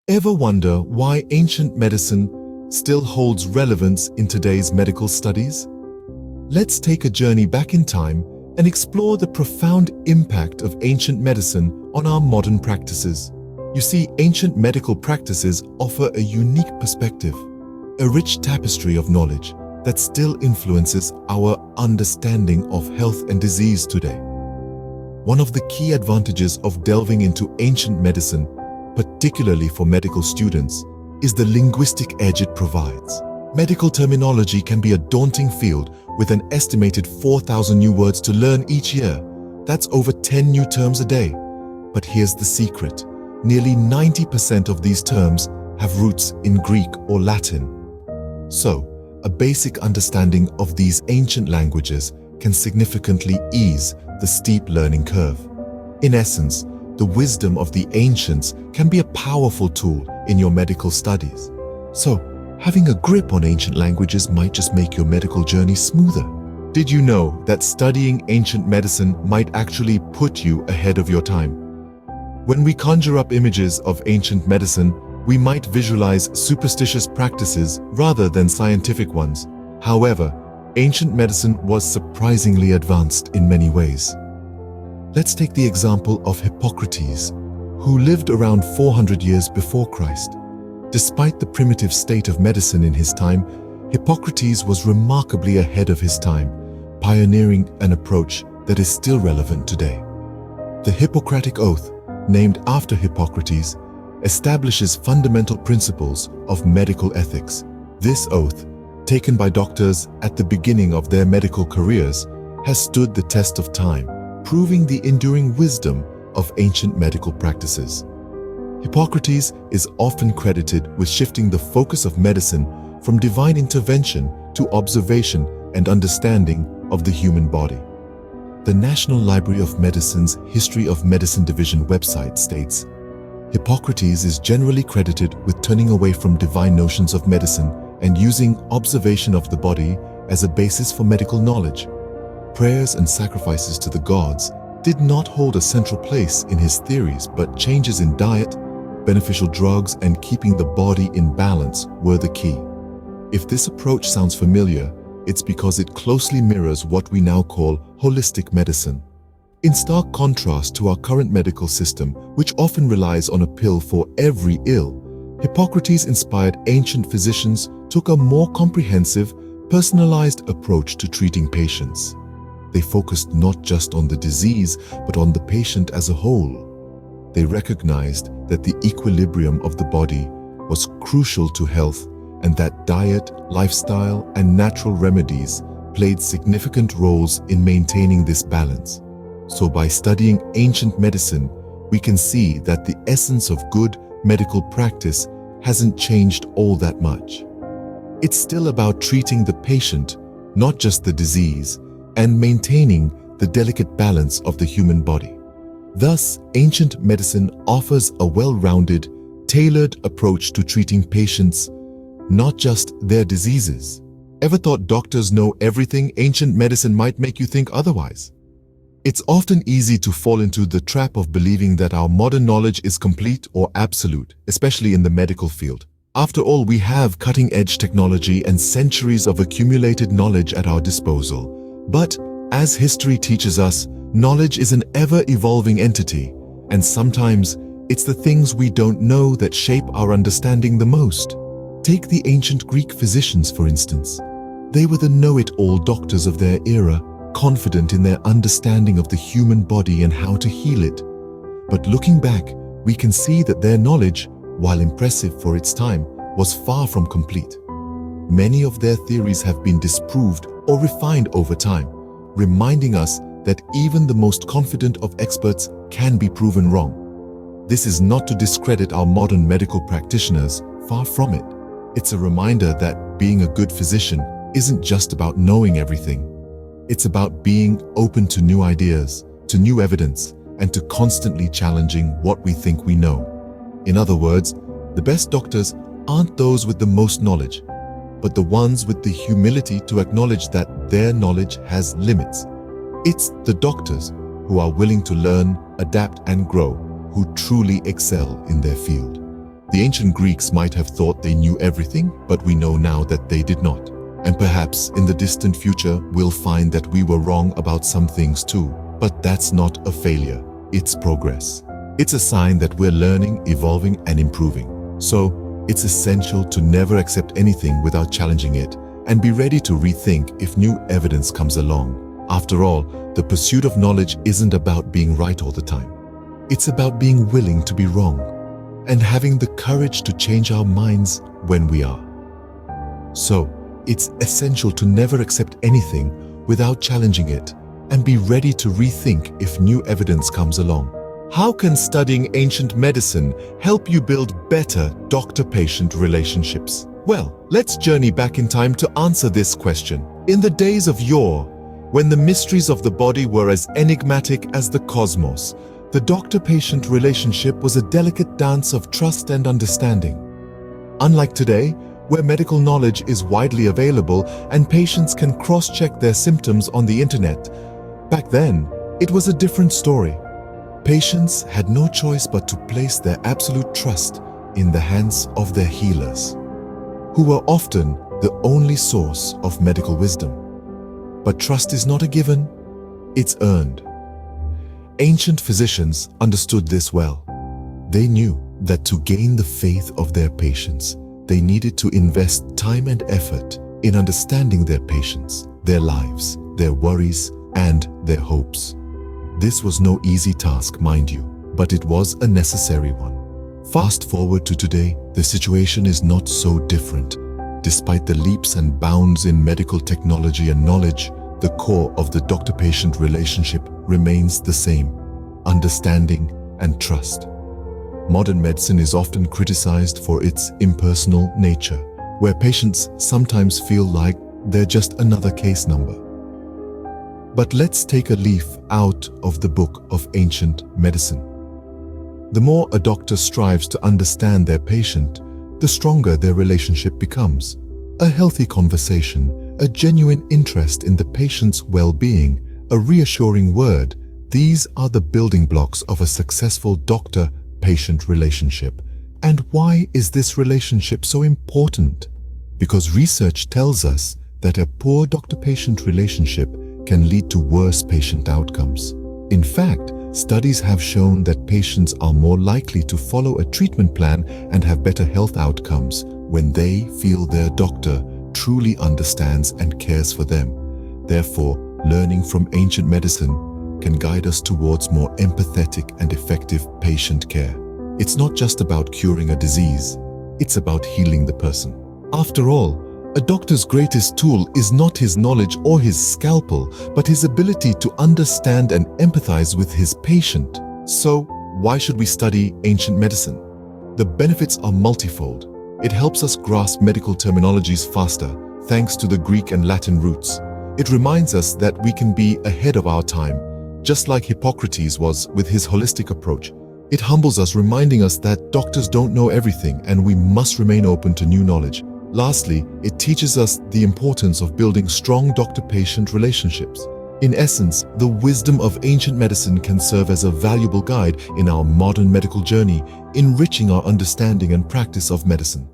Ever wonder why ancient medicine still holds relevance in today's medical studies? Let's take a journey back in time and explore the profound impact of ancient medicine on our modern practices. You see, ancient medical practices offer a unique perspective, a rich tapestry of knowledge that still influences our understanding of health and disease today. One of the key advantages of delving into ancient medicine, particularly for medical students, is the linguistic edge it provides. Medical terminology can be a daunting field with an estimated 4,000 new words to learn each year. That's over 10 new terms a day. But here's the secret. Nearly 90% of these terms have roots in Greek or Latin. So, a basic understanding of these ancient languages can significantly ease the steep learning curve. In essence, the wisdom of the ancients can be a powerful tool in your medical studies. So, having a grip on ancient languages might just make your medical journey smoother. Did you know that studying ancient medicine might actually put you ahead of your time? When we conjure up images of ancient medicine, we might visualize superstitious practices rather than scientific ones. However, ancient medicine was surprisingly advanced in many ways. Let's take the example of Hippocrates, who lived around 400 years before Christ. Despite the primitive state of medicine in his time, Hippocrates was remarkably ahead of his time, pioneering an approach that is still relevant today. The Hippocratic Oath, named after Hippocrates, establishes fundamental principles of medical ethics. This oath, taken by doctors at the beginning of their medical careers, has stood the test of time, proving the enduring wisdom of ancient medical practices. Hippocrates is often credited with shifting the focus of medicine from divine intervention to observation and understanding of the human body. The National Library of Medicine's History of Medicine Division website states, Hippocrates is generally credited with turning away from divine notions of medicine and using observation of the body as a basis for medical knowledge. Prayers and sacrifices to the gods did not hold a central place in his theories, but changes in diet, beneficial drugs, and keeping the body in balance were the key. If this approach sounds familiar, it's because it closely mirrors what we now call holistic medicine. In stark contrast to our current medical system, which often relies on a pill for every ill, Hippocrates-inspired ancient physicians took a more comprehensive, personalized approach to treating patients. They focused not just on the disease, but on the patient as a whole. They recognized that the equilibrium of the body was crucial to health and that diet, lifestyle, and natural remedies played significant roles in maintaining this balance. So by studying ancient medicine, we can see that the essence of good medical practice hasn't changed all that much. It's still about treating the patient, not just the disease, and maintaining the delicate balance of the human body. Thus, ancient medicine offers a well-rounded, tailored approach to treating patients, not just their diseases. Ever thought doctors know everything? Ancient medicine might make you think otherwise. It's often easy to fall into the trap of believing that our modern knowledge is complete or absolute, especially in the medical field. After all, we have cutting-edge technology and centuries of accumulated knowledge at our disposal. But, as history teaches us, knowledge is an ever-evolving entity, and sometimes it's the things we don't know that shape our understanding the most. Take the ancient Greek physicians, for instance. They were the know-it-all doctors of their era, confident in their understanding of the human body and how to heal it. But looking back, we can see that their knowledge, while impressive for its time, was far from complete. Many of their theories have been disproved or refined over time, reminding us that even the most confident of experts can be proven wrong. This is not to discredit our modern medical practitioners, far from it. It's a reminder that being a good physician isn't just about knowing everything. It's about being open to new ideas, to new evidence, and to constantly challenging what we think we know. In other words, the best doctors aren't those with the most knowledge, but the ones with the humility to acknowledge that their knowledge has limits. It's the doctors who are willing to learn, adapt, and grow, who truly excel in their field. The ancient Greeks might have thought they knew everything, but we know now that they did not. And perhaps in the distant future, we'll find that we were wrong about some things too. But that's not a failure, it's progress. It's a sign that we're learning, evolving, and improving. So, it's essential to never accept anything without challenging it, and be ready to rethink if new evidence comes along. After all, the pursuit of knowledge isn't about being right all the time. It's about being willing to be wrong, and having the courage to change our minds when we are. So, it's essential to never accept anything without challenging it, and be ready to rethink if new evidence comes along. How can studying ancient medicine help you build better doctor-patient relationships? Well, let's journey back in time to answer this question. In the days of yore, when the mysteries of the body were as enigmatic as the cosmos, the doctor-patient relationship was a delicate dance of trust and understanding. Unlike today, where medical knowledge is widely available and patients can cross-check their symptoms on the internet, back then, it was a different story. Patients had no choice but to place their absolute trust in the hands of their healers, who were often the only source of medical wisdom. But trust is not a given, it's earned. Ancient physicians understood this well. They knew that to gain the faith of their patients, they needed to invest time and effort in understanding their patients, their lives, their worries, and their hopes. This was no easy task, mind you, but it was a necessary one. Fast forward to today, the situation is not so different. Despite the leaps and bounds in medical technology and knowledge, the core of the doctor-patient relationship remains the same: understanding and trust. Modern medicine is often criticized for its impersonal nature, where patients sometimes feel like they're just another case number. But let's take a leaf out of the book of ancient medicine. The more a doctor strives to understand their patient, the stronger their relationship becomes. A healthy conversation, a genuine interest in the patient's well-being, a reassuring word, these are the building blocks of a successful doctor-patient relationship. And why is this relationship so important? Because research tells us that a poor doctor-patient relationship can lead to worse patient outcomes. In fact, studies have shown that patients are more likely to follow a treatment plan and have better health outcomes when they feel their doctor truly understands and cares for them. Therefore, learning from ancient medicine can guide us towards more empathetic and effective patient care. It's not just about curing a disease, it's about healing the person. After all, a doctor's greatest tool is not his knowledge or his scalpel, but his ability to understand and empathize with his patient. So, why should we study ancient medicine? The benefits are multifold. It helps us grasp medical terminologies faster, thanks to the Greek and Latin roots. It reminds us that we can be ahead of our time, just like Hippocrates was with his holistic approach. It humbles us, reminding us that doctors don't know everything and we must remain open to new knowledge. Lastly, it teaches us the importance of building strong doctor-patient relationships. In essence, the wisdom of ancient medicine can serve as a valuable guide in our modern medical journey, enriching our understanding and practice of medicine.